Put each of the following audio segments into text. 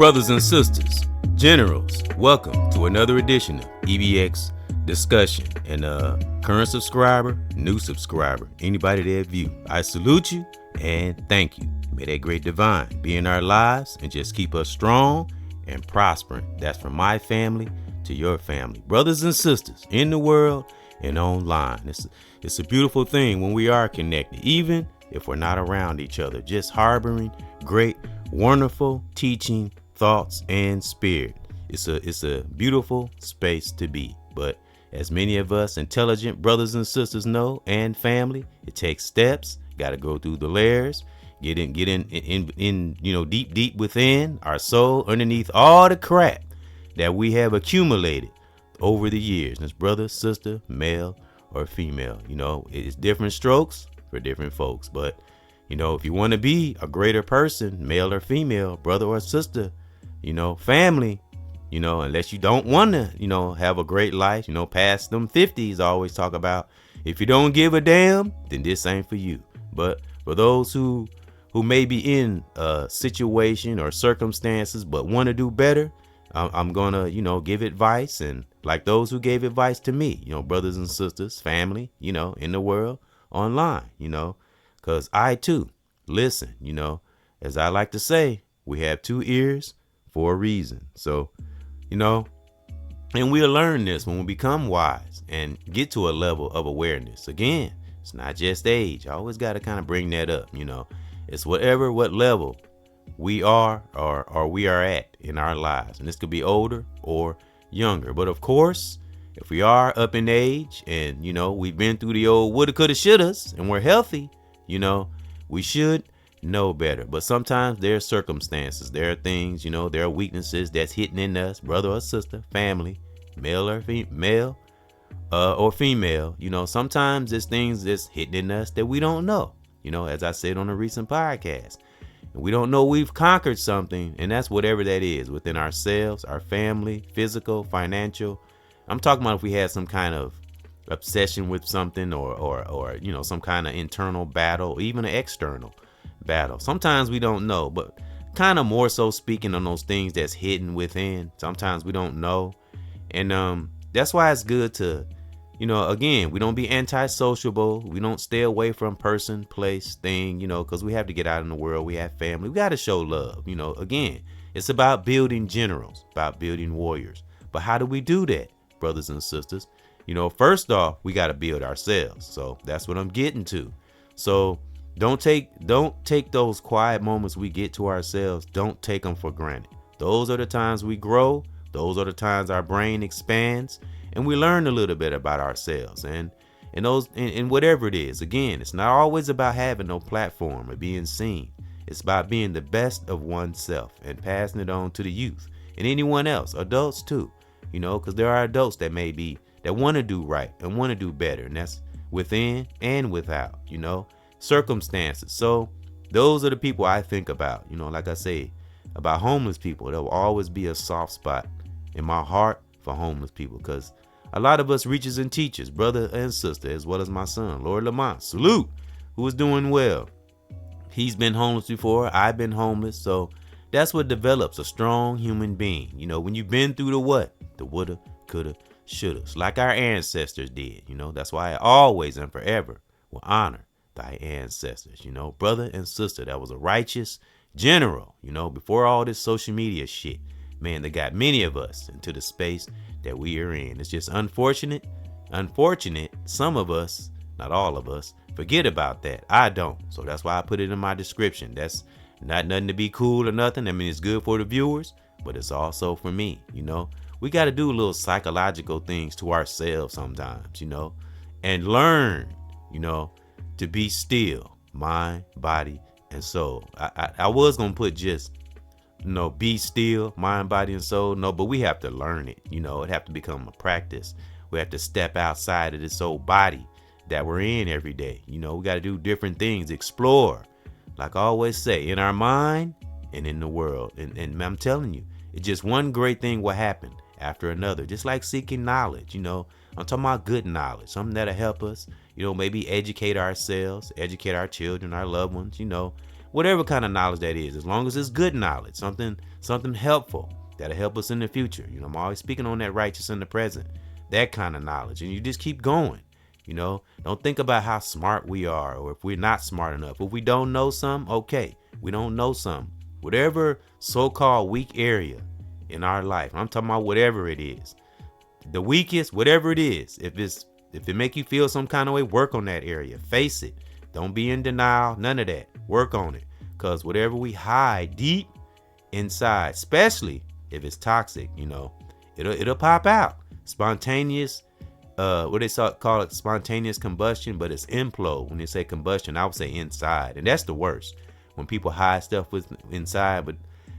Brothers and sisters, generals, welcome to another edition of EBX Discussion. And current subscriber, new subscriber, anybody that view, I salute you and thank you. May that great divine be in our lives and just keep us strong and prospering. That's from my family to your family. Brothers and sisters in the world and online. It's a beautiful thing when we are connected, even if we're not around each other, just harboring great, wonderful teaching, thoughts, and spirit. It's a beautiful space to be. But as many of us intelligent brothers and sisters know, and family, it takes steps. Got to go through the layers, get in, deep within our soul, underneath all the crap that we have accumulated over the years. And it's brother, sister, male, or female. It's different strokes for different folks. But if you want to be a greater person, male or female, brother or sister, family, unless you don't want to, have a great life, past them 50s, I always talk about, if you don't give a damn, then this ain't for you. But for those who may be in a situation or circumstances, but want to do better, I'm going to, give advice. And like those who gave advice to me, brothers and sisters, family, in the world, online, because I too listen, as I like to say, we have two ears for a reason. So, and we'll learn this when we become wise and get to a level of awareness. Again, it's not just age. I always got to kind of bring that up. It's what level we are or we are at in our lives. And this could be older or younger. But of course, if we are up in age and, we've been through the old woulda, coulda, shouldas and we're healthy, we should know better. But sometimes there are circumstances, there are things, there are weaknesses that's hitting in us, brother or sister, family, male or female, sometimes there's things that's hitting in us that we don't know, as I said on a recent podcast. And we don't know we've conquered something, and that's whatever that is within ourselves, our family, physical, financial. I'm talking about if we had some kind of obsession with something or some kind of internal battle, even an external battle. Sometimes we don't know, but kind of more so speaking on those things that's hidden within. Sometimes we don't know. And that's why it's good to, again, we don't be antisociable. We don't stay away from person, place, thing, because we have to get out in the world. We have family. We got to show love. Again, it's about building generals, about building warriors. But how do we do that, brothers and sisters? First off, we got to build ourselves. So that's what I'm getting to. So don't take those quiet moments we get to ourselves. Don't take them for granted. Those are the times we grow. Those are the times our brain expands and we learn a little bit about ourselves and whatever it is. Again, it's not always about having no platform or being seen. It's about being the best of oneself and passing it on to the youth and anyone else, adults too, because there are adults that want to do right and want to do better. And that's within and without, circumstances. So those are the people I think about, like I say about homeless people. There will always be a soft spot in my heart for homeless people, because a lot of us reaches and teachers, brother and sister, as well as my son, Lord Lamont, salute, who is doing well. He's been homeless before. I've been homeless. So that's what develops a strong human being. When you've been through the what? The woulda, coulda, shouldas, like our ancestors did. That's why I always and forever will honor thy ancestors, brother and sister. That was a righteous general, before all this social media shit. Man, they got many of us into the space that we are in. It's just unfortunate. Some of us, not all of us, forget about that. I don't. So that's why I put it in my description. That's not nothing to be cool or nothing. I mean, it's good for the viewers, but it's also for me. We got to do little psychological things to ourselves sometimes, and learn, to be still, mind, body, and soul. I was going to put just, be still, mind, body, and soul. No, but we have to learn it. It have to become a practice. We have to step outside of this old body that we're in every day. We got to do different things, explore. Like I always say, in our mind and in the world. And I'm telling you, it's just one great thing will happen after another. Just like seeking knowledge, I'm talking about good knowledge, something that'll help us, maybe educate ourselves, educate our children, our loved ones, whatever kind of knowledge that is, as long as it's good knowledge, something helpful that'll help us in the future. I'm always speaking on that righteous in the present, that kind of knowledge. And you just keep going. Don't think about how smart we are or if we're not smart enough. If we don't know something, okay, we don't know something. Whatever so-called weak area in our life, I'm talking about whatever it is, the weakest, whatever it is, if it make you feel some kind of way, work on that area, face it. Don't be in denial, none of that. Work on it, because whatever we hide deep inside, especially if it's toxic, it'll pop out. Spontaneous, what they call it, spontaneous combustion, but it's implode. When they say combustion, I would say inside, and that's the worst. When people hide stuff inside, but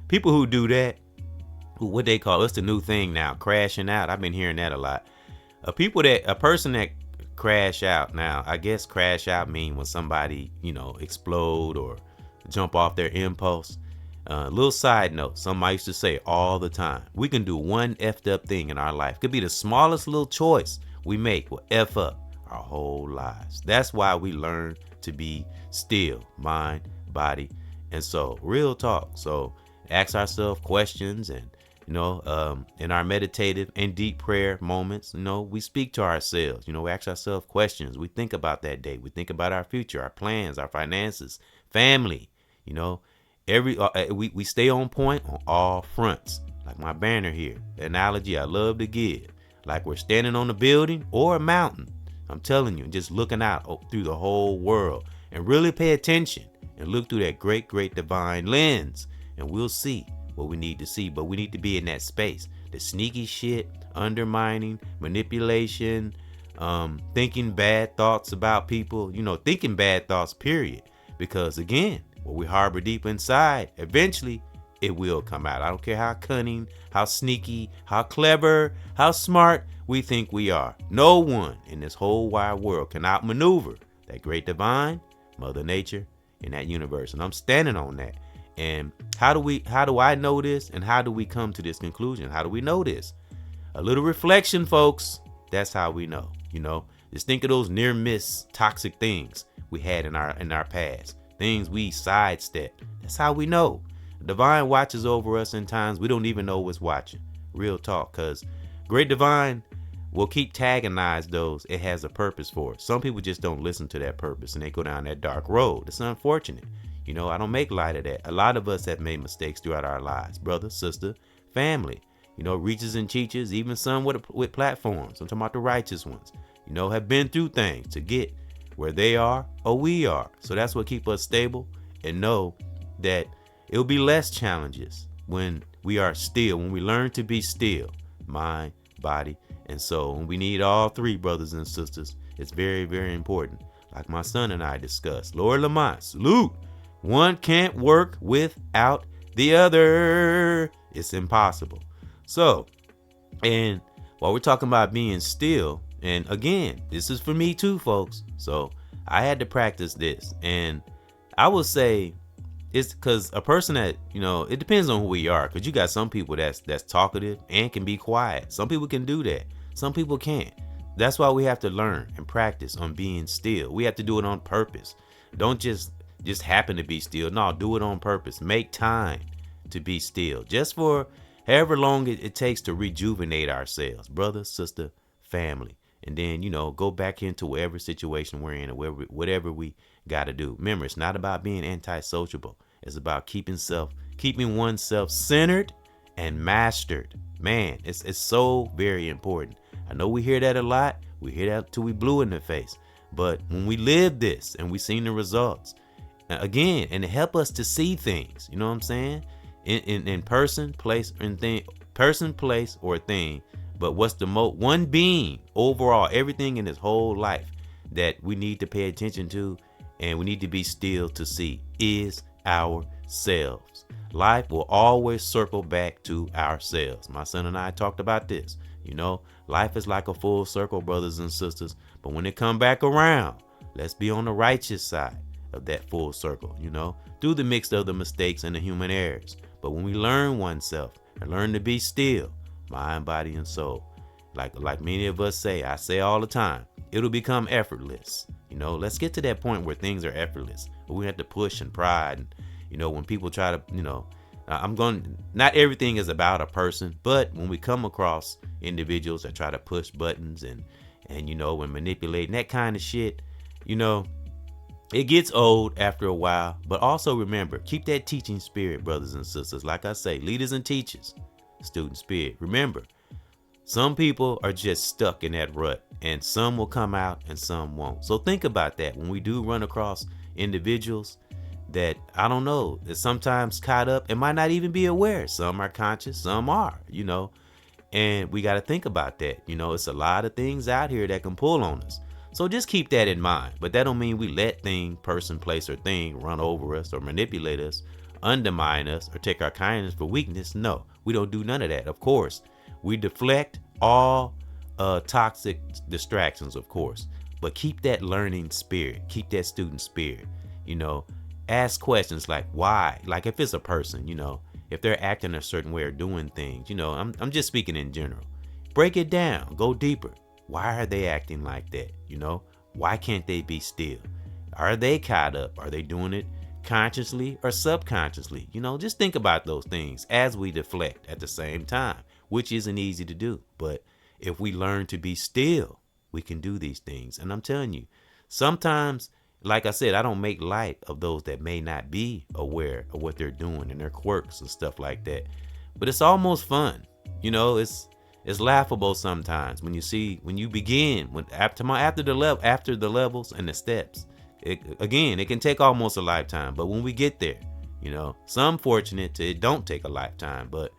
people who do that, what they call, it's the new thing now, crashing out. I've been hearing that a lot. A person that crash out now, I guess crash out mean when somebody, explode or jump off their impulse. Little side note, something I used to say all the time. We can do one effed up thing in our life. Could be the smallest little choice we make will F up our whole lives. That's why we learn to be still, mind, body, and soul. Real talk. So ask ourselves questions, and in our meditative and deep prayer moments, we speak to ourselves. We ask ourselves questions. We think about that day. We think about our future, our plans, our finances, family. We stay on point on all fronts. Like my banner here, the analogy I love to give. Like we're standing on a building or a mountain. I'm telling you, just looking out through the whole world, and really pay attention and look through that great, great divine lens, and we'll see what we need to see. But we need to be in that space. The sneaky shit, undermining, manipulation, thinking bad thoughts about people, thinking bad thoughts, period. Because again, what we harbor deep inside, eventually it will come out. I don't care how cunning, how sneaky, how clever, how smart we think we are. No one in this whole wide world can outmaneuver that great divine, Mother Nature, in that universe. And I'm standing on that. And how do I know this? And how do we come to this conclusion? How do we know this? A little reflection, folks. That's how we know. Just think of those near miss toxic things we had in our past. Things we sidestepped. That's how we know. The divine watches over us in times we don't even know what's watching. Real talk, because great divine will keep tagging those it has a purpose for. Some people just don't listen to that purpose and they go down that dark road. It's unfortunate. I don't make light of that. A lot of us have made mistakes throughout our lives. Brother, sister, family. Reaches and teachers, even some with platforms. I'm talking about the righteous ones. Have been through things to get where they are or we are. So that's what keeps us stable, and know that it'll be less challenges when we are still, when we learn to be still, mind, body, and soul. And we need all three, brothers and sisters. It's very, very important. Like my son and I discussed. Lord Lamont, salute. One can't work without the other. It's impossible. So, and while we're talking about being still, and again, this is for me too, folks. So I had to practice this. And I will say it's because a person that, it depends on who we are. Because you got some people that's talkative and can be quiet. Some people can do that. Some people can't. That's why we have to learn and practice on being still. We have to do it on purpose. Don't just happen to be still. No, do it on purpose. Make time to be still. Just for however long it takes to rejuvenate ourselves. Brother, sister, family. And then, go back into whatever situation we're in, or whatever we got to do. Remember, it's not about being antisociable. It's about keeping oneself centered and mastered. Man, it's so very important. I know we hear that a lot. We hear that till we blue in the face. But when we live this and we seen the results, again, and it help us to see things, you know what I'm saying? In person, place, and thing, person, place, or thing. But what's the one being overall, everything in this whole life that we need to pay attention to and we need to be still to see is ourselves. Life will always circle back to ourselves. My son and I talked about this. Life is like a full circle, brothers and sisters. But when it come back around, let's be on the righteous side of that full circle, through the mix of the mistakes and the human errors. But when we learn oneself and learn to be still, mind, body, and soul, like many of us say, I say all the time, it'll become effortless. Let's get to that point where things are effortless. But we have to push and pride. And, when people try to, not everything is about a person, but when we come across individuals that try to push buttons and when manipulating that kind of shit, it gets old after a while. But also remember, keep that teaching spirit, brothers and sisters. Like I say, leaders and teachers, student spirit. Remember, some people are just stuck in that rut, and some will come out and some won't. So think about that when we do run across individuals that, I don't know, that sometimes caught up and might not even be aware. Some are conscious, some are, and we got to think about that. It's a lot of things out here that can pull on us. So just keep that in mind. But that don't mean we let thing, person, place, or thing run over us or manipulate us, undermine us, or take our kindness for weakness. No, we don't do none of that. Of course, we deflect all toxic distractions, of course. But keep that learning spirit. Keep that student spirit. Ask questions like why. Like if it's a person, if they're acting a certain way or doing things, I'm just speaking in general. Break it down. Go deeper. Why are they acting like that? Why can't they be still? Are they caught up? Are they doing it consciously or subconsciously? Just think about those things as we deflect at the same time, which isn't easy to do. But if we learn to be still, we can do these things. And I'm telling you, sometimes, like I said, I don't make light of those that may not be aware of what they're doing and their quirks and stuff like that. But it's almost fun. It's laughable sometimes when you begin after the levels and the steps. It can take almost a lifetime, but when we get there, some fortunate it don't take a lifetime. But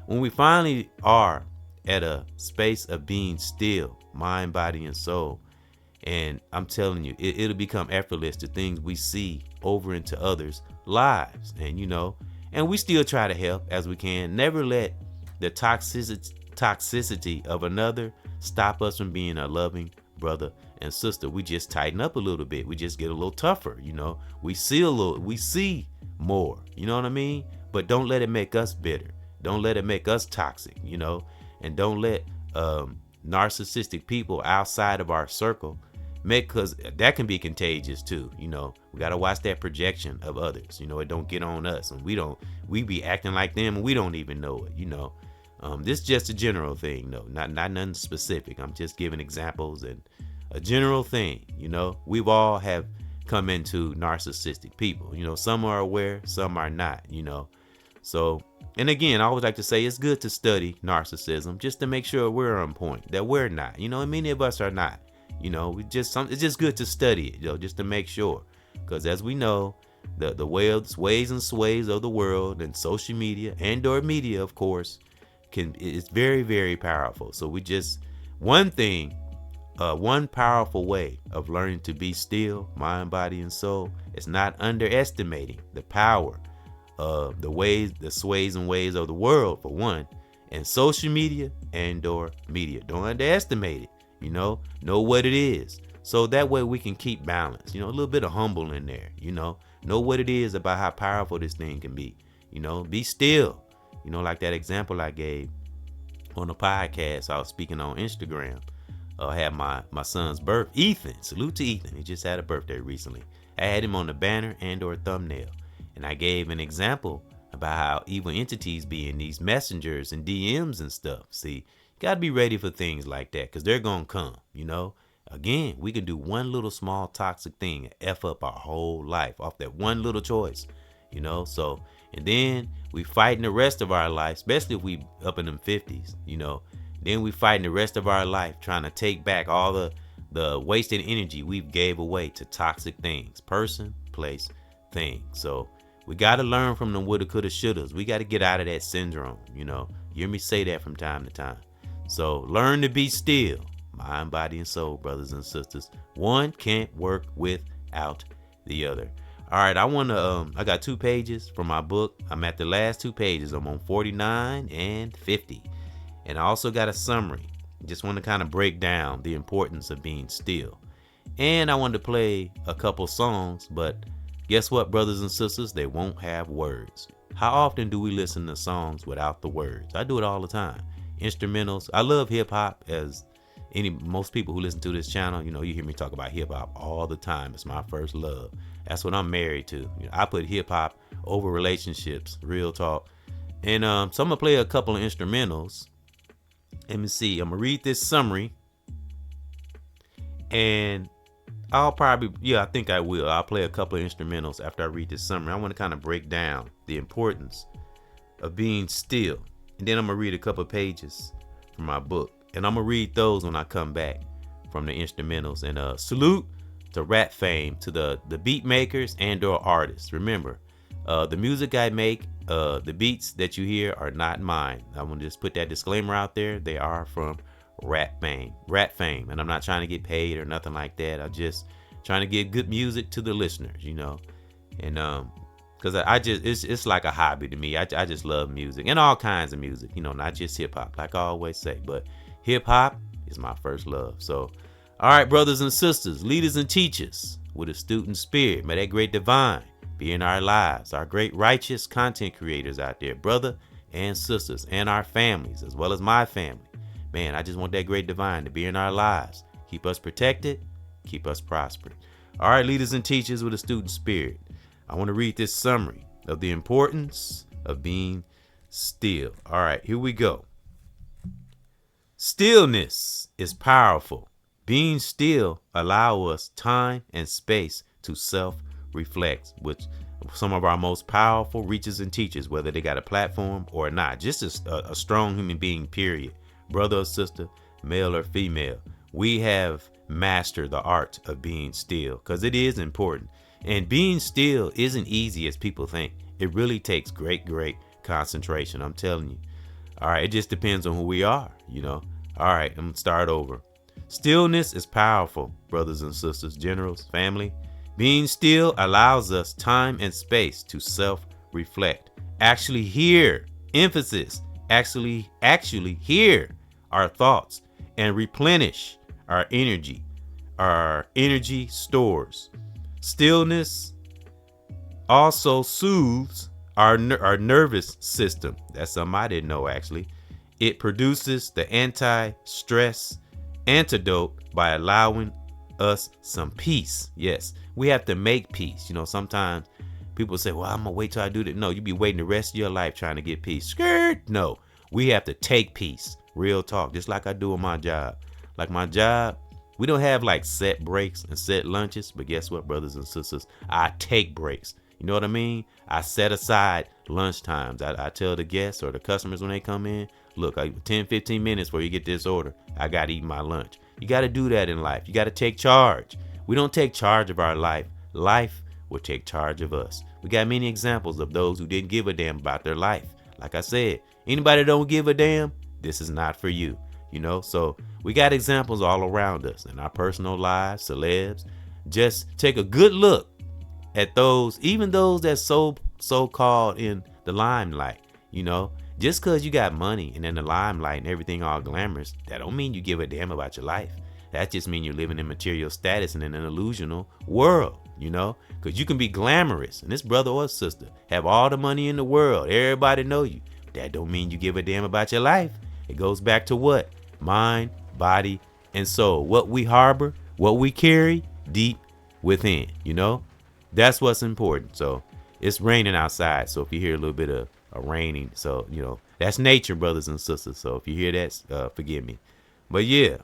when we finally are at a space of being still, mind, body, and soul, and I'm telling you, it'll become effortless to things we see over into others' lives, and we still try to help as we can. Never let the toxicity of another stop us from being a loving brother and sister. We just tighten up a little bit. We just get a little tougher. We see more. You know what I mean? But don't let it make us bitter. Don't let it make us toxic. And don't let narcissistic people outside of our circle because that can be contagious too. We got to watch that projection of others. It don't get on us, and we be acting like them and we don't even know it. This is just a general thing, not nothing specific. I'm just giving examples and a general thing. We've all have come into narcissistic people. Some are aware, some are not. So, and again, I always like to say it's good to study narcissism just to make sure we're on point, that we're not. And many of us are not. It's just good to study it, just to make sure, because as we know, the ways and sways of the world and social media and/or media, of course, it's very, very powerful. So one powerful way of learning to be still, mind, body, and soul, is not underestimating the power of the sways and ways of the world, for one, and social media and/or media. Don't underestimate it. Know what it is. So that way we can keep balance. A little bit of humble in there. Know what it is about how powerful this thing can be. Be still. Like that example I gave on the podcast I was speaking on Instagram. I had my son's birth, Ethan. Salute to Ethan. He just had a birthday recently. I had him on the banner and/or thumbnail. And I gave an example about how evil entities be in these messengers and DMs and stuff. See, you got to be ready for things like that, because they're going to come, Again, we can do one little small toxic thing and F up our whole life off that one little choice, So, and then we fighting the rest of our life, especially if we up in them 50s, Then we fighting the rest of our life trying to take back all the wasted energy we've gave away to toxic things, person, place, thing. So we got to learn from them woulda, coulda, shouldas. We got to get out of that syndrome. You hear me say that from time to time. So learn to be still, mind, body, and soul, brothers and sisters. One can't work without the other. All right, I got 2 pages from my book. I'm at the last 2 pages. I'm on 49 and 50. And I also got a summary. Just want to kind of break down the importance of being still. And I wanted to play a couple songs, but guess what, brothers and sisters? They won't have words. How often do we listen to songs without the words? I do it all the time. Instrumentals. I love hip hop as most people who listen to this channel, you hear me talk about hip hop all the time. It's my first love. That's what I'm married to. I put hip hop over relationships, real talk. And so I'm gonna play a couple of instrumentals. Let me see. I'm gonna read this summary, and I'll probably, I think I will. I'll play a couple of instrumentals after I read this summary. I want to kind of break down the importance of being still, and then I'm gonna read a couple of pages from my book, and I'm gonna read those when I come back from the instrumentals. And salute to rap fame, to the beat makers and/or artists. Remember, the music I make, the beats that you hear are not mine. I want to just put that disclaimer out there. They are from rap fame, and I'm not trying to get paid or nothing like that. I'm just trying to give good music to the listeners, and because it's like a hobby to me. I just love music and all kinds of music, not just hip hop, like I always say, but hip hop is my first love. So, all right, brothers and sisters, leaders and teachers with a student spirit, may that great divine be in our lives, our great righteous content creators out there, brother and sisters, and our families, as well as my family. Man, I just want that great divine to be in our lives. Keep us protected, keep us prospering. All right, leaders and teachers with a student spirit, I want to read this summary of the importance of being still. All right, here we go. Stillness is powerful. Being still allows us time and space to self-reflect, which some of our most powerful reachers and teachers, whether they got a platform or not, just a strong human being, period. Brother or sister, male or female, we have mastered the art of being still, because it is important. And being still isn't easy as people think. It really takes great concentration. I'm telling you. All right, it just depends on who we are, All right, I'm gonna start over. Stillness is powerful, brothers and sisters, generals, family. Being still allows us time and space to self-reflect. Actually hear, emphasis, actually hear our thoughts and replenish our energy stores. Stillness also soothes our nervous system. That's something I didn't know, actually. It produces the anti-stress antidote by allowing us some peace. Yes, we have to make peace. Sometimes people say, well, I'm gonna wait till I do that. No, you be waiting the rest of your life trying to get peace. Skirt. No, we have to take peace. Real talk, just like I do on my job. Like my job, we don't have like set breaks and set lunches, but guess what, brothers and sisters? I take breaks. You know what I mean? I set aside lunch times. I tell the guests or the customers when they come in, look, 10-15 minutes before you get this order, I gotta eat my lunch. You gotta do that in life. You gotta take charge. We don't take charge of our life. Life will take charge of us. We got many examples of those who didn't give a damn about their life. Like I said, anybody that don't give a damn, this is not for you. So we got examples all around us in our personal lives, celebs. Just take a good look at those, even those that's so-called in the limelight. Just because you got money and in the limelight and everything all glamorous, that don't mean you give a damn about your life. That just means you're living in material status and in an illusional world, because you can be glamorous and this brother or sister have all the money in the world, everybody know you. That don't mean you give a damn about your life. It goes back to what? Mind, body, and soul. What we harbor, what we carry deep within, That's what's important. So it's raining outside. So if you hear a little bit of raining, so, that's nature, brothers and sisters. So if you hear that, forgive me. But yeah,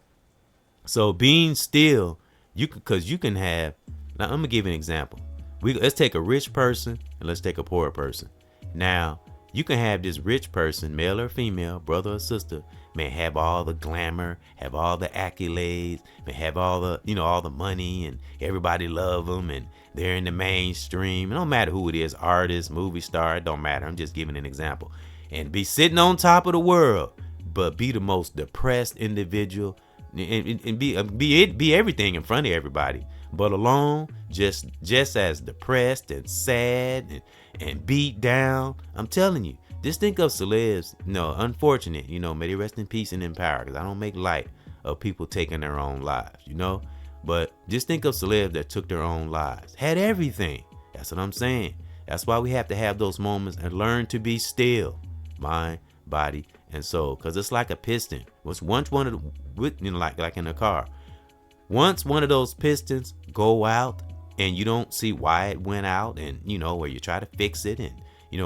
so being still, because you can have, now I'm going to give you an example. Let's take a rich person and let's take a poor person. Now, you can have this rich person, male or female, brother or sister, may have all the glamour, have all the accolades, may have all the, all the money, and everybody love them, and they're in the mainstream. It don't matter who it is, artist, movie star, it don't matter. I'm just giving an example. And be sitting on top of the world, but be the most depressed individual, and be everything in front of everybody, but alone, just as depressed and sad and beat down. I'm telling you, just think of celebs. No, unfortunate, may they rest in peace and in power, because I don't make light of people taking their own lives, but just think of celebs that took their own lives, had everything. That's what I'm saying. That's why we have to have those moments and learn to be still, mind, body, And so, cause it's like a piston. Once one of the, like in a car, once one of those pistons go out and you don't see why it went out, and or you try to fix it and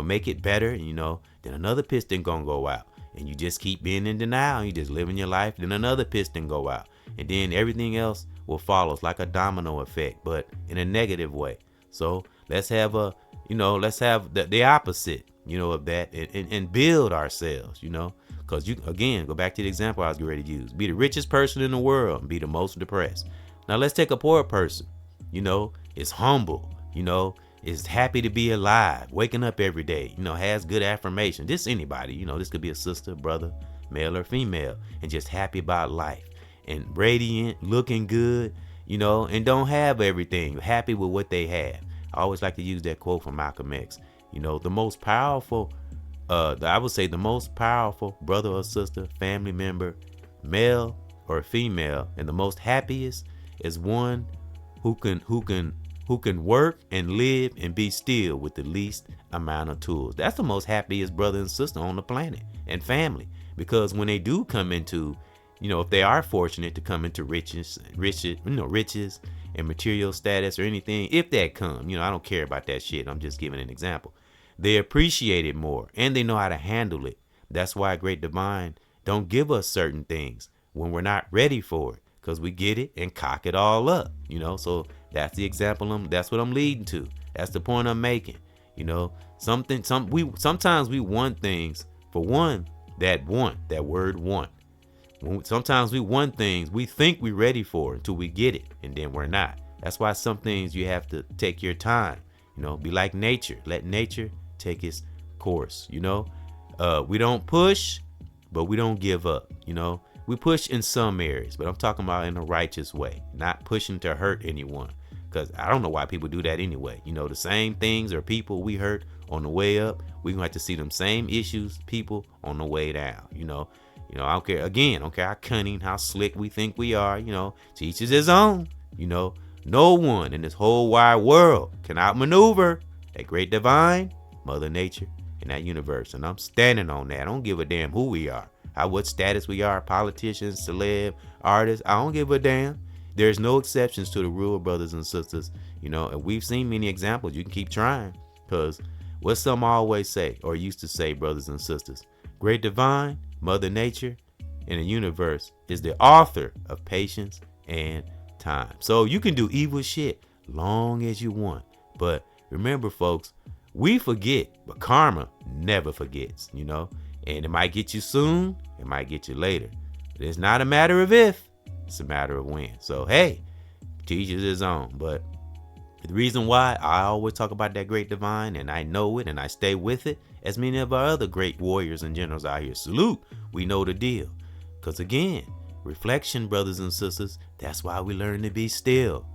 make it better, and then another piston gonna go out, and you just keep being in denial, you just living your life, then another piston go out, and then everything else will follow. It's like a domino effect, but in a negative way. So let's have the opposite, of that, and build ourselves, because you, again, go back to the example I was getting ready to use. Be the richest person in the world and be the most depressed. Now let's take a poor person, is humble, is happy to be alive, waking up every day, has good affirmation. This anybody, this could be a sister, brother, male or female, and just happy about life and radiant, looking good, and don't have everything, happy with what they have. I always like to use that quote from Malcolm X. The most powerful, I would say the most powerful brother or sister, family member, male or female, and the most happiest is one who can work and live and be still with the least amount of tools. That's the most happiest brother and sister on the planet, and family, because when they do come into, if they are fortunate to come into riches and material status or anything, if that come, I don't care about that shit. I'm just giving an example. They appreciate it more and they know how to handle it. That's why Great Divine don't give us certain things when we're not ready for it, because we get it and cock it all up, so that's the example. That's what I'm leading to. That's the point I'm making. Sometimes we want things for one, that word want. Sometimes we want things we think we're ready for until we get it, and then we're not. That's why some things you have to take your time, be like nature. Let nature take its course. We don't push, but we don't give up. We push in some areas, but I'm talking about in a righteous way, not pushing to hurt anyone, because I don't know why people do that anyway. The same things or people we hurt on the way up, we're gonna have to see them same issues, people, on the way down. I don't care. Again, I don't care how cunning, how slick we think we are. To each is his own. No one in this whole wide world can outmaneuver that great divine, Mother Nature, and that universe. And I'm standing on that. I don't give a damn who we are, what status we are, politicians, celeb, artists. I don't give a damn. There's no exceptions to the rule, brothers and sisters. And we've seen many examples. You can keep trying, because what some always say, or used to say, brothers and sisters, great divine, Mother Nature, and the universe is the author of patience and time. So you can do evil shit long as you want. But remember, folks, we forget, but karma never forgets, and it might get you soon, it might get you later. But it's not a matter of if, it's a matter of when. So, hey, to each is his own. But the reason why I always talk about that great divine, and I know it and I stay with it, as many of our other great warriors and generals out here, salute, we know the deal. Because again, reflection, brothers and sisters, that's why we learn to be still,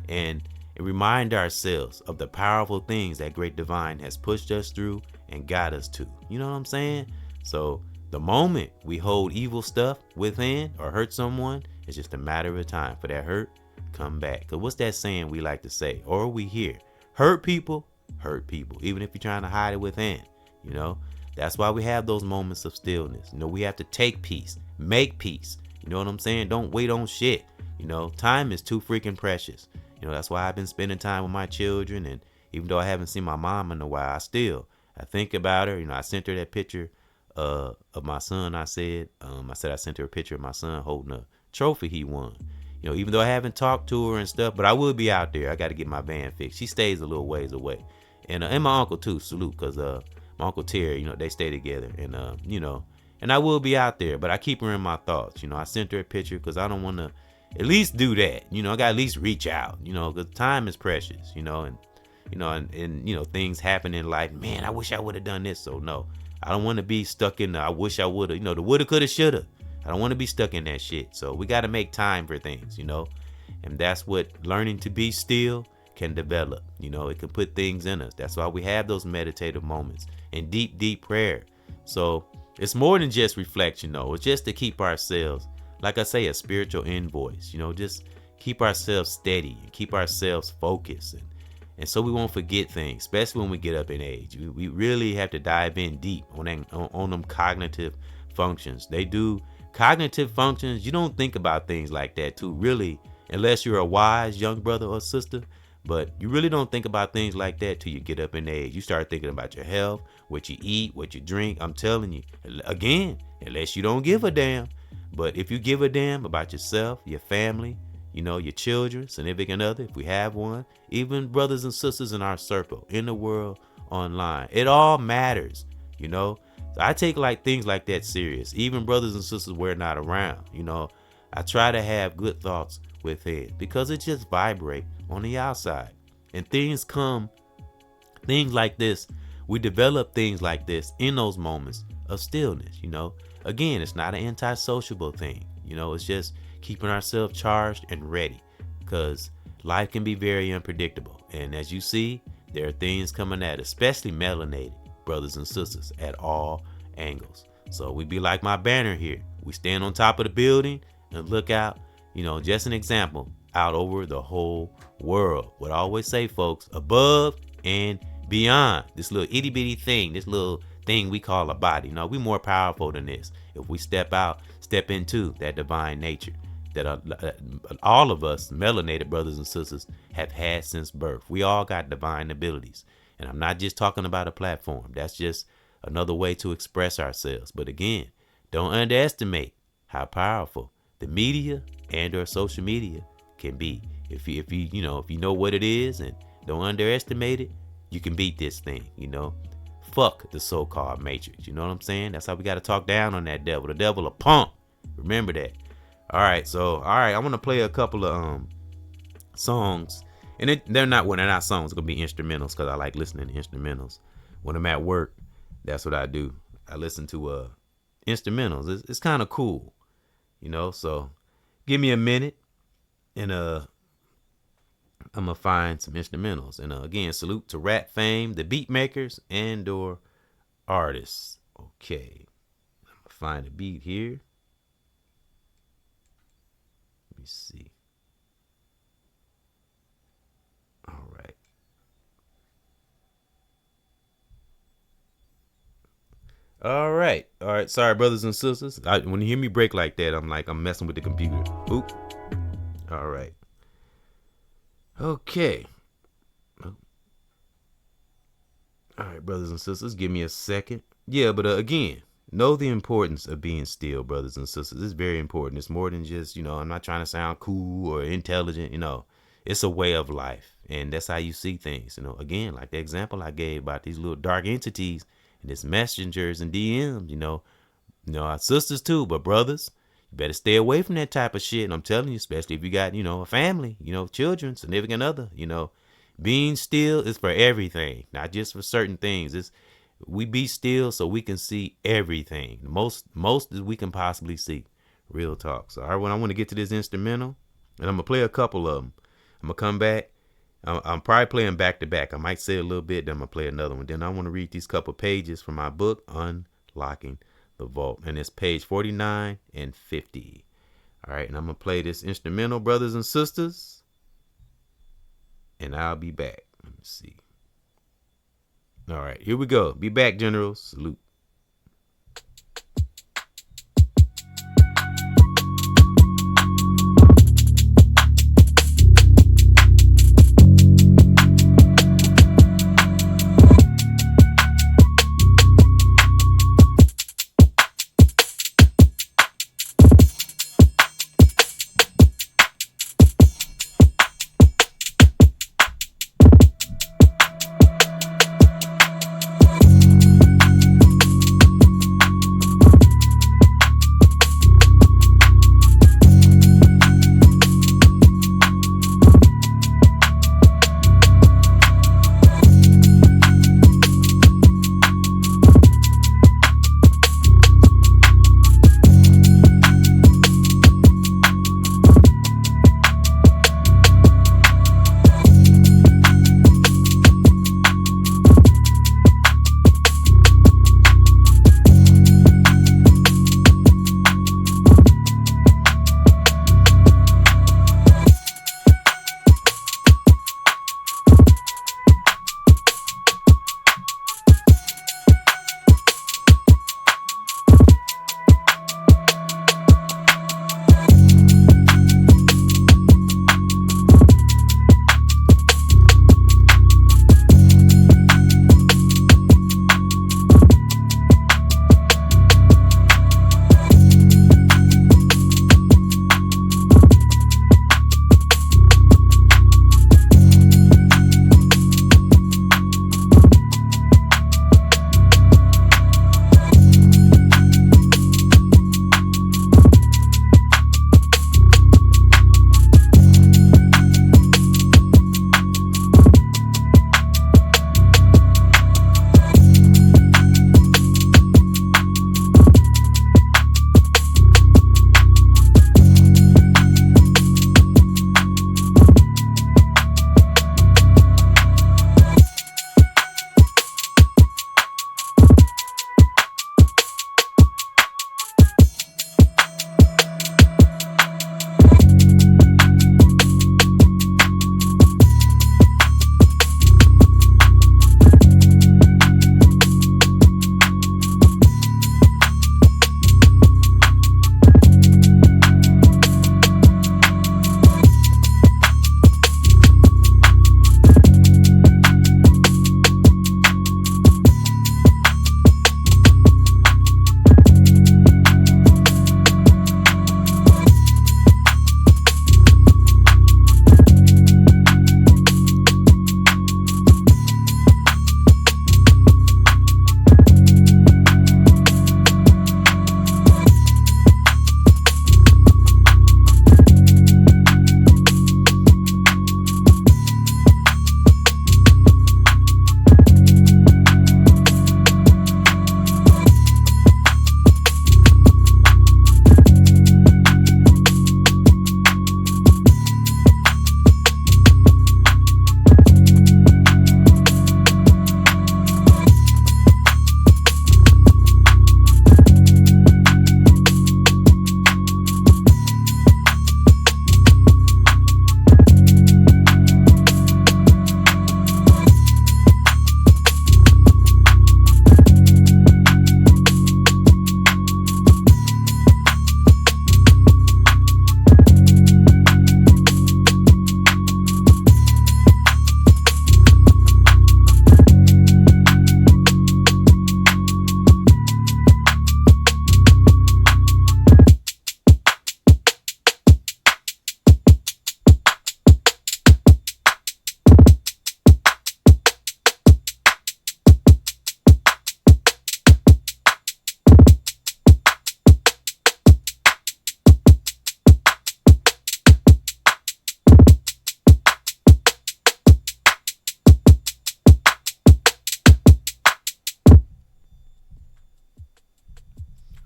and remind ourselves of the powerful things that great divine has pushed us through and got us to. You know what I'm saying? So the moment we hold evil stuff within or hurt someone, it's just a matter of time for that hurt come back. Because what's that saying we like to say, or we hear? Hurt people, even if you're trying to hide it within. That's why we have those moments of stillness. We have to take peace, make peace. You know what I'm saying? Don't wait on shit. Time is too freaking precious. That's why I've been spending time with my children, and even though I haven't seen my mom in a while, I think about her. I sent her that picture of my son. I said I sent her a picture of my son holding a trophy he won. Even though I haven't talked to her and stuff, but I will be out there. I got to get my van fixed. She stays a little ways away, and my uncle too. Salute, because my uncle Terry, they stay together, and and I will be out there, but I keep her in my thoughts. I sent her a picture because I don't want to. At least do that. I got to at least reach out. Because time is precious. And things happen in life. Man, I wish I would have done this. So no, I don't want to be stuck in the I wish I would have. The woulda, coulda, shoulda. I don't want to be stuck in that shit. So we got to make time for things. And that's what learning to be still can develop. It can put things in us. That's why we have those meditative moments and deep prayer. So it's more than just reflection, though. It's just to keep ourselves, like I say, a spiritual invoice. Just keep ourselves steady and keep ourselves focused And so we won't forget things, especially when we get up in age. We really have to dive in deep on them cognitive functions. They do cognitive functions. You don't think about things like that too, really, unless you're a wise young brother or sister. But you really don't think about things like that till you get up in age. You start thinking about your health, what you eat, what you drink. I'm telling you, again, unless you don't give a damn. But if you give a damn about yourself, your family, your children, significant other, if we have one, even brothers and sisters in our circle, in the world, online, it all matters, So I take things like that serious, even brothers and sisters we're not around, I try to have good thoughts within because it just vibrate on the outside. And things like this, we develop things like this in those moments of stillness, Again, it's not an anti-sociable thing, it's just keeping ourselves charged and ready because life can be very unpredictable. And as you see, there are things coming at us, especially melanated brothers and sisters at all angles. So we be like my banner here. We stand on top of the building and look out, just an example, out over the whole world. What I always say, folks, above and beyond this little itty bitty thing, this little thing we call a body. We more powerful than this. If we step into that divine nature that all of us melanated brothers and sisters have had since birth. We all got divine abilities. And I'm not just talking about a platform. That's just another way to express ourselves. But again, don't underestimate how powerful the media and or social media can be. If you know what it is and don't underestimate it, you can beat this thing, Fuck the so-called matrix. You know what I'm saying? That's how we got to talk down on that devil. The devil a punk. Remember that. All right. I want to play a couple of songs. And they're not songs. It's going to be instrumentals because I like listening to instrumentals. When I'm at work, that's what I do. I listen to instrumentals. It's kind of cool, So give me a minute and I'm going to find some instrumentals. And again, salute to rap fame, the beat makers and or artists. Okay. I'm going to find a beat here. Let me see. All right. All right. Sorry, brothers and sisters. When you hear me break like that, I'm messing with the computer. Oop. All right. Okay. All right, brothers and sisters, give me a second. Yeah, but again, know the importance of being still, brothers and sisters. It's very important. It's more than just, I'm not trying to sound cool or intelligent, It's a way of life. And that's how you see things, Again, like the example I gave about these little dark entities and this messengers and DMs, our sisters too, but brothers, you better stay away from that type of shit. And I'm telling you, especially if you got, a family, children, significant other, being still is for everything, not just for certain things. We be still so we can see everything. Most that we can possibly see. Real talk. So, all right, when I want to get to this instrumental, and I'm going to play a couple of them. I'm going to come back. I'm probably playing back to back. I might say a little bit, then I'm going to play another one. Then I want to read these couple pages from my book, Unlocking the Vault. And it's page 49 and 50. All right, and I'm going to play this instrumental, brothers and sisters. And I'll be back. Let me see. All right, here we go. Be back, generals. Salute.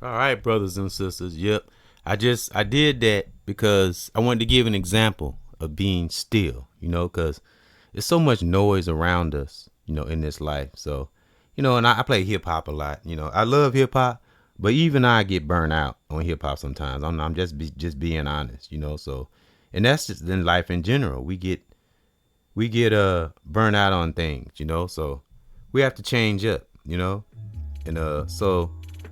All right, brothers and sisters. Yep. I did that because I wanted to give an example of being still, because there's so much noise around us, in this life. So, and I play hip hop a lot. I love hip hop, but even I get burnt out on hip hop sometimes. I'm just being honest, So, and that's just in life in general. We get burnt out on things, So we have to change up, and so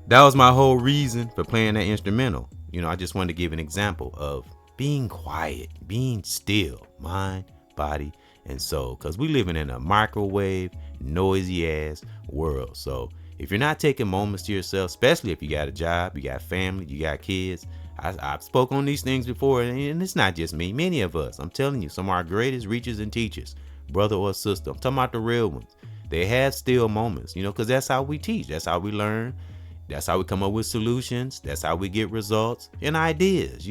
that was my whole reason for playing that instrumental. I just wanted to give an example of being quiet, being still, mind, body, and soul. Because we living in a microwave, noisy ass world. So if you're not taking moments to yourself, especially if you got a job, you got family, you got kids. I've spoke on these things before, and it's not just me. Many of us, I'm telling you, some of our greatest reachers and teachers, brother or sister. I'm talking about the real ones. They have still moments, because that's how we teach. That's how we learn. That's how we come up with solutions. That's how we get results and ideas,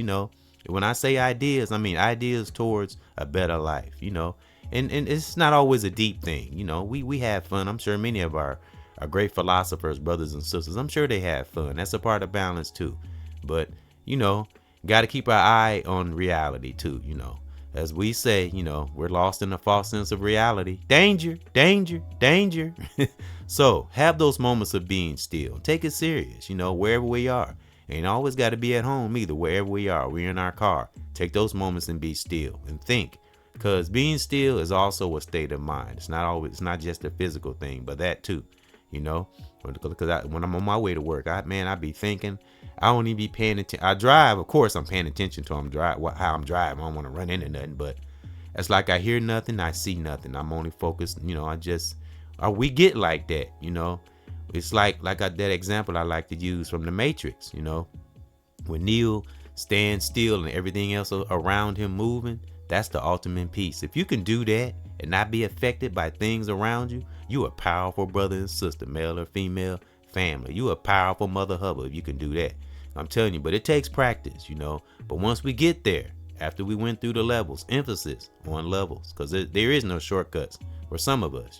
When I say ideas, I mean ideas towards a better life, And it's not always a deep thing, We have fun. I'm sure many of our great philosophers, brothers and sisters, I'm sure they have fun. That's a part of balance too. But, got to keep our eye on reality too, As we say, we're lost in a false sense of reality. Danger, danger, danger. So have those moments of being still. Take it serious, wherever we are. Ain't always got to be at home either. Wherever we are, we're in our car. Take those moments and be still and think. Because being still is also a state of mind. It's not just a physical thing, but that too, Because when I'm on my way to work, I be thinking. I don't even be paying attention. I drive, of course, I'm paying attention to how I'm driving. I don't want to run into nothing, but it's like I hear nothing, I see nothing. I'm only focused, we get like that, It's like that example I like to use from The Matrix, When Neo stands still and everything else around him moving, that's the ultimate peace. If you can do that and not be affected by things around you, you a powerful brother and sister, male or female, family. You a powerful mother hubba if you can do that. I'm telling you, but it takes practice, But once we get there, after we went through the levels, emphasis on levels, because there is no shortcuts for some of us,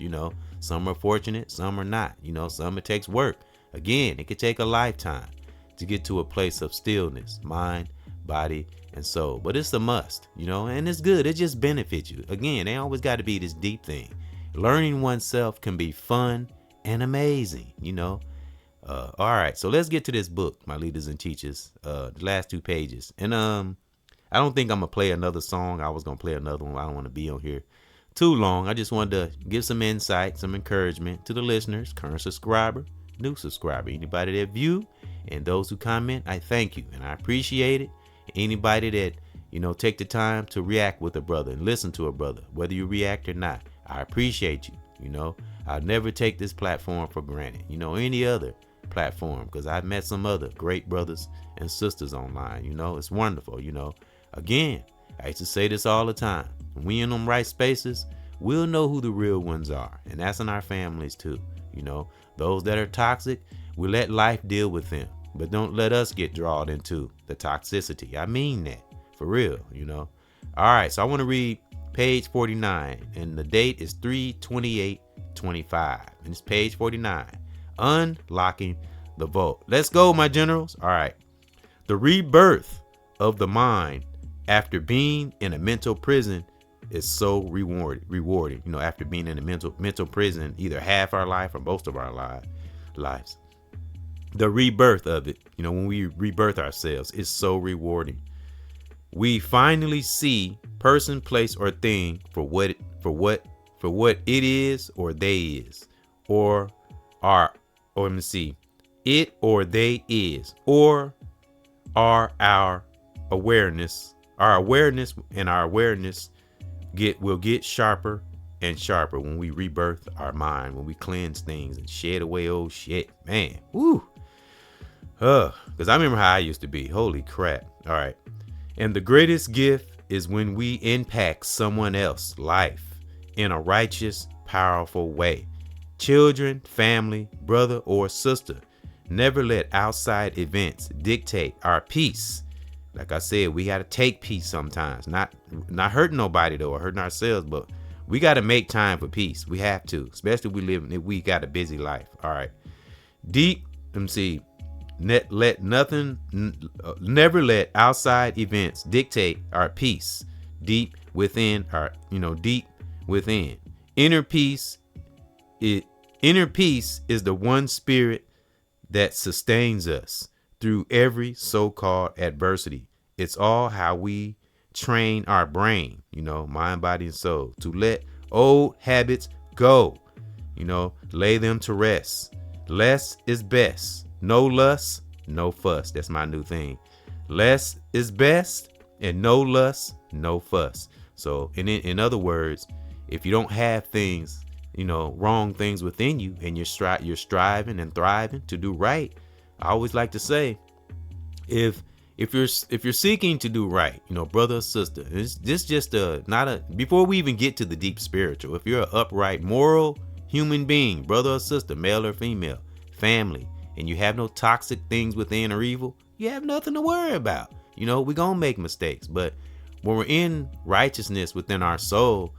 Some are fortunate, some are not, Some it takes work. Again, it could take a lifetime to get to a place of stillness, mind, body, and soul. But it's a must, and it's good. It just benefits you. Again, they always got to be this deep thing. Learning oneself can be fun and amazing, All right, so let's get to this book, my leaders and teachers. The last 2 pages, and I don't think I'm gonna play another song. I was gonna play another one. I don't want to be on here too long. I just wanted to give some insight, some encouragement to the listeners, current subscriber, new subscriber, anybody that view, and those who comment. I thank you and I appreciate it. Anybody that take the time to react with a brother and listen to a brother, whether you react or not, I appreciate you. I'll never take this platform for granted. Any other platform, because I've met some other great brothers and sisters online. It's wonderful. Again, I used to say this all the time. When we in them right spaces, we'll know who the real ones are, and that's in our families too. Those that are toxic, we let life deal with them, but don't let us get drawn into the toxicity. I mean that for real. All right, so I want to read page 49, and the date is 3/28/25, and it's page 49. Unlocking the vault. Let's go, my generals. All right. The rebirth of the mind after being in a mental prison is so rewarding. After being in a mental prison, either half our life or most of our lives. The rebirth of it, when we rebirth ourselves, is so rewarding. We finally see person, place, or thing for what it is, or they is, or are. Or let me see, it or they is, or are our awareness. Our awareness will get sharper and sharper when we rebirth our mind, when we cleanse things and shed away old shit. Man, woo. Because I remember how I used to be. Holy crap. All right. And the greatest gift is when we impact someone else's life in a righteous, powerful way. Children, family, brother, or sister. Never let outside events dictate our peace. Like I said, we got to take peace sometimes. Not hurting nobody though, or hurting ourselves, but we got to make time for peace. We have to, especially if we got a busy life. All right. Never let outside events dictate our peace deep within deep within. Inner peace inner peace is the one spirit that sustains us through every so-called adversity. It's all how we train our brain, mind, body, and soul, to let old habits go, lay them to rest. Less is best. No lust, no fuss. That's my new thing. Less is best, and no lust, no fuss. So in other words, if you don't have things, wrong things within you, and you're striving and thriving to do right, I always like to say, if you're seeking to do right, brother or sister, this just before we even get to the deep spiritual, if you're an upright, moral human being, brother or sister, male or female, family, and you have no toxic things within or evil, you have nothing to worry about. We're gonna make mistakes, but when we're in righteousness within our soul,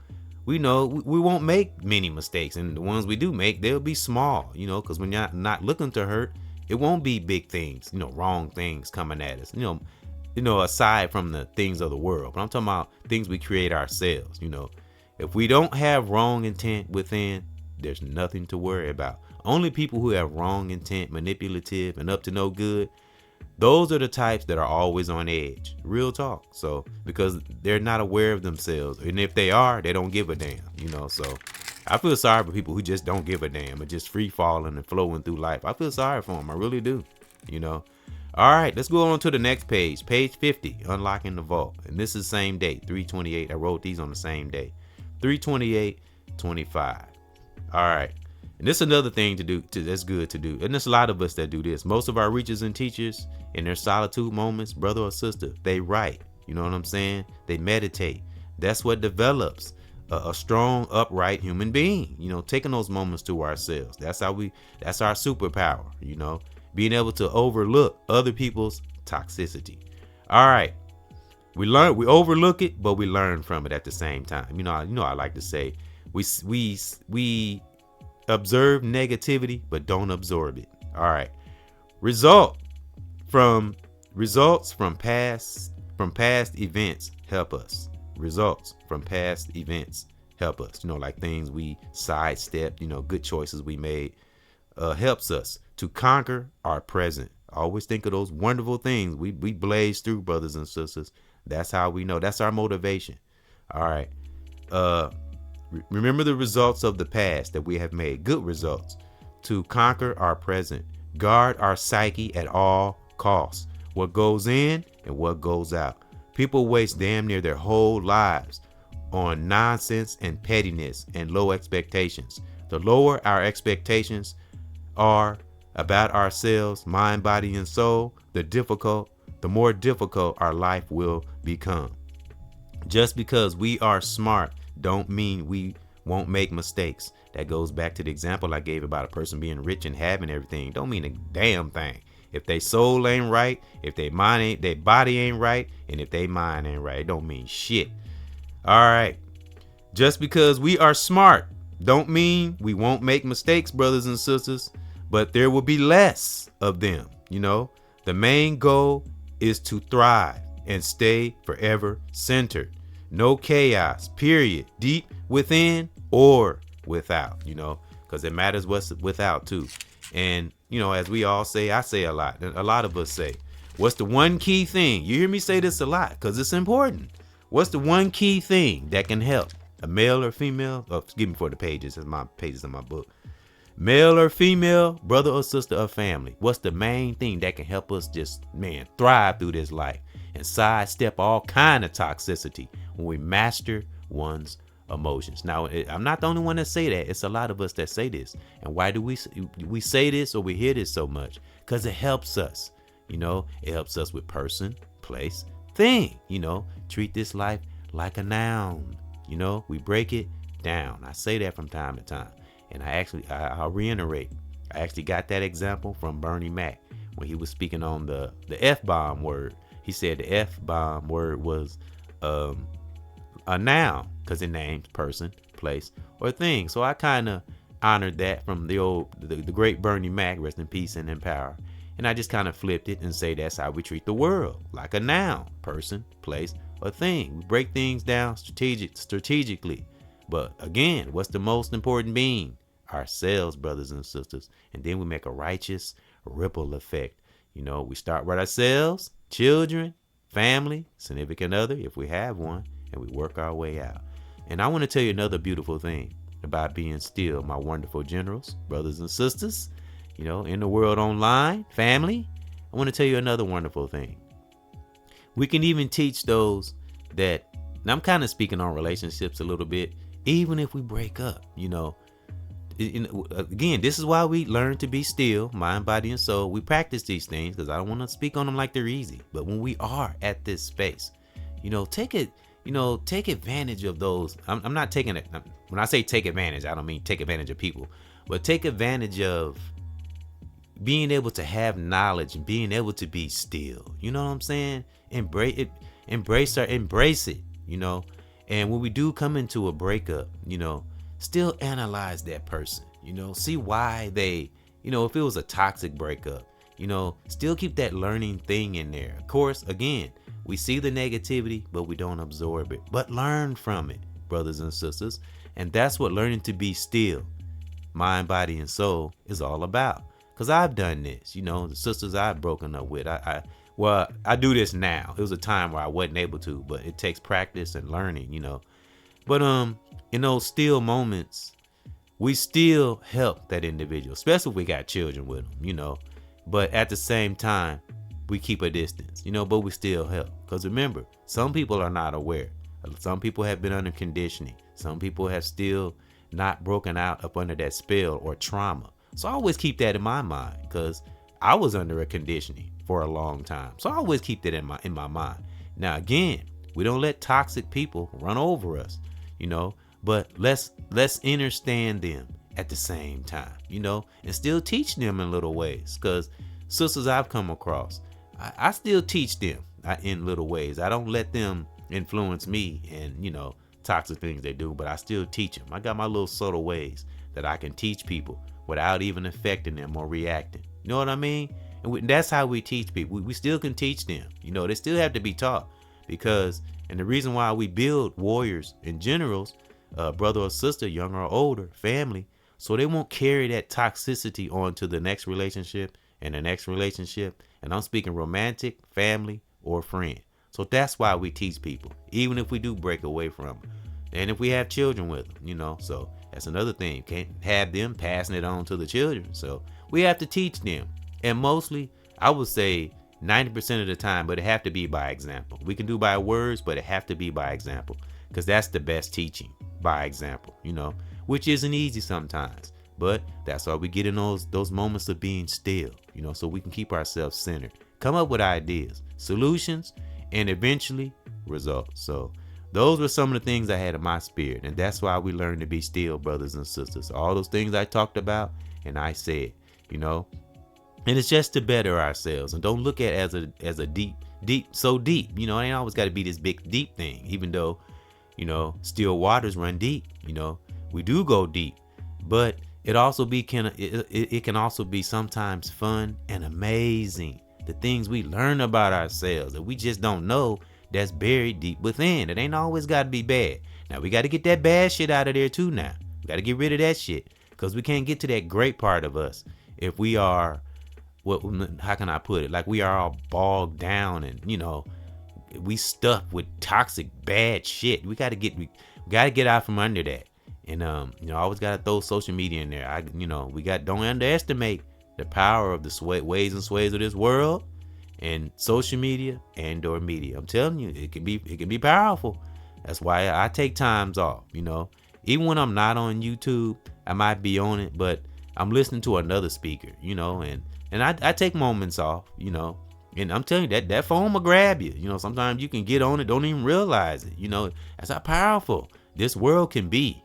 we know we won't make many mistakes, and the ones we do make, they'll be small, because when you're not looking to hurt, it won't be big things, wrong things coming at us, aside from the things of the world. But I'm talking about things we create ourselves. If we don't have wrong intent within, there's nothing to worry about. Only people who have wrong intent, manipulative, and up to no good, those are the types that are always on edge. Real talk. So because they're not aware of themselves, and if they are, they don't give a damn. So I feel sorry for people who just don't give a damn and just free falling and flowing through life. I feel sorry for them. I really do. All right, let's go on to the next page. Page 50, Unlocking the Vault. And this is the same date, 3/28. I wrote these on the same day, 3/28/25. All right. And this is another thing to do. That's good to do. And there's a lot of us that do this. Most of our reachers and teachers, in their solitude moments, brother or sister, they write. You know what I'm saying? They meditate. That's what develops a strong, upright human being. Taking those moments to ourselves. That's our superpower. Being able to overlook other people's toxicity. All right. We overlook it, but we learn from it at the same time. I like to say we observe negativity, but don't absorb it. All right. Results from past events help us. Results from past events help us. Like things we sidestepped, good choices we made, helps us to conquer our present. Always think of those wonderful things we blaze through, brothers and sisters. That's how we know. That's our motivation. All right. Remember the results of the past that we have made, good results, to conquer our present. Guard our psyche at all costs. What goes in and what goes out. People waste damn near their whole lives on nonsense and pettiness and low expectations. The lower our expectations are about ourselves, mind, body, and soul, the more difficult our life will become. Just because we are smart don't mean we won't make mistakes. That goes back to the example I gave about a person being rich and having everything. Don't mean a damn thing. If they soul ain't right, if they body ain't right, and if they mind ain't right, it don't mean shit. All right. Just because we are smart don't mean we won't make mistakes, brothers and sisters, but there will be less of them. The main goal is to thrive and stay forever centered. No chaos, period. Deep within or without, because it matters what's without too. And, as we all say, I say a lot of us say, what's the one key thing? You hear me say this a lot because it's important. What's the one key thing that can help a male or female? Excuse me for the pages. It's my pages in my book. Male or female, brother or sister or family. What's the main thing that can help us just, thrive through this life and sidestep all kind of toxicity when we master one's emotions? Now, I'm not the only one that say that. It's a lot of us that say this. And why do we say this or we hear this so much? Because it helps us. It helps us with person, place, thing. Treat this life like a noun. We break it down. I say that from time to time. And I'll reiterate. I actually got that example from Bernie Mac when he was speaking on the F-bomb word. He said the F-bomb word was a noun because it names person, place, or thing. So I kind of honored that from the great Bernie Mac, rest in peace and in power. And I just kind of flipped it and say that's how we treat the world, like a noun, person, place, or thing. We break things down strategically. But again, what's the most important being? Ourselves, brothers and sisters. And then we make a righteous ripple effect. We start with ourselves, children, family, significant other, if we have one, and we work our way out. And I want to tell you another beautiful thing about being still, my wonderful generals, brothers and sisters, in the world online, family. I want to tell you another wonderful thing. We can even teach those that, and I'm kind of speaking on relationships a little bit, even if we break up, again, this is why we learn to be still, mind, body, and soul. We practice these things because I don't want to speak on them like they're easy. But when we are at this space, take advantage of those. I'm not taking it. When I say take advantage, I don't mean take advantage of people, but take advantage of being able to have knowledge and being able to be still. You know what I'm saying? Embrace it. Embrace it. And when we do come into a breakup, still analyze that person, see why they, if it was a toxic breakup, still keep that learning thing in there. Of course, again, we see the negativity, but we don't absorb it, but learn from it, brothers and sisters. And that's what learning to be still, mind, body, and soul is all about. Because I've done this, the sisters I've broken up with, I do this now. It was a time where I wasn't able to, but it takes practice and learning, But in those still moments, we still help that individual, especially if we got children with them, But at the same time, we keep a distance, but we still help. Because remember, some people are not aware. Some people have been under conditioning. Some people have still not broken out up under that spell or trauma. So I always keep that in my mind because I was under a conditioning for a long time. So I always keep that in my mind. Now, again, we don't let toxic people run over us, but let's understand them at the same time, and still teach them in little ways. Because sisters I've come across, I still teach them in little ways. I don't let them influence me and, toxic things they do, but I still teach them. I got my little subtle ways that I can teach people without even affecting them or reacting. You know what I mean? And that's how we teach people. We still can teach them. They still have to be taught and the reason why we build warriors and generals, brother or sister, young or older, family, so they won't carry that toxicity on to the next relationship and the next relationship. And I'm speaking romantic, family, or friend. So that's why we teach people, even if we do break away from them. And if we have children with them, so that's another thing. Can't have them passing it on to the children. So we have to teach them. And mostly, I would say 90% of the time, but it have to be by example. We can do by words, but it have to be by example. Because that's the best teaching, by example, which isn't easy sometimes. But that's why we get in those moments of being still, so we can keep ourselves centered. Come up with ideas, solutions, and eventually results. So those were some of the things I had in my spirit. And that's why we learn to be still, brothers and sisters. All those things I talked about and I said, and it's just to better ourselves. And don't look at it as a deep, so deep. It ain't always got to be this big, deep thing, even though, still waters run deep. We do go deep, but it can also be sometimes fun and amazing. The things we learn about ourselves that we just don't know that's buried deep within. It ain't always got to be bad. Now we got to get that bad shit out of there too. Now we got to get rid of that shit because we can't get to that great part of us if we are, how can I put it? Like we are all bogged down and, we stuck with toxic bad shit. We got to get out from under that. And, always got to throw social media in there. Don't underestimate the power of the ways and sways of this world and social media and or media. I'm telling you, it can be powerful. That's why I take times off, even when I'm not on YouTube, I might be on it, but I'm listening to another speaker, and I take moments off, and I'm telling you that phone will grab you. Sometimes you can get on it, don't even realize it. That's how powerful this world can be.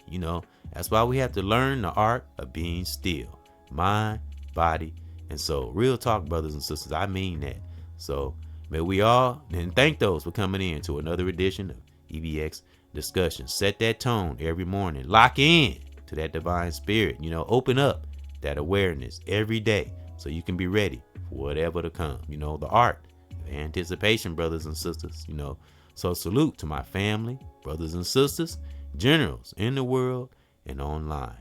That's why we have to learn the art of being still, mind, body, and soul. Real talk, brothers and sisters. I mean that. So may we all, and thank those for coming in to another edition of EBX Discussion. Set that tone every morning. Lock in to that divine spirit. Open up that awareness every day so you can be ready for whatever to come. The art of anticipation, brothers and sisters. So salute to my family, brothers and sisters, generals in the world and online.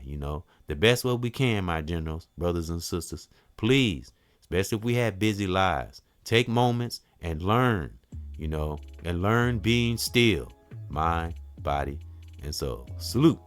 The best way we can, my generals, brothers and sisters. Please, especially if we have busy lives, take moments and learn, and learn being still, mind, body, and soul. Salute.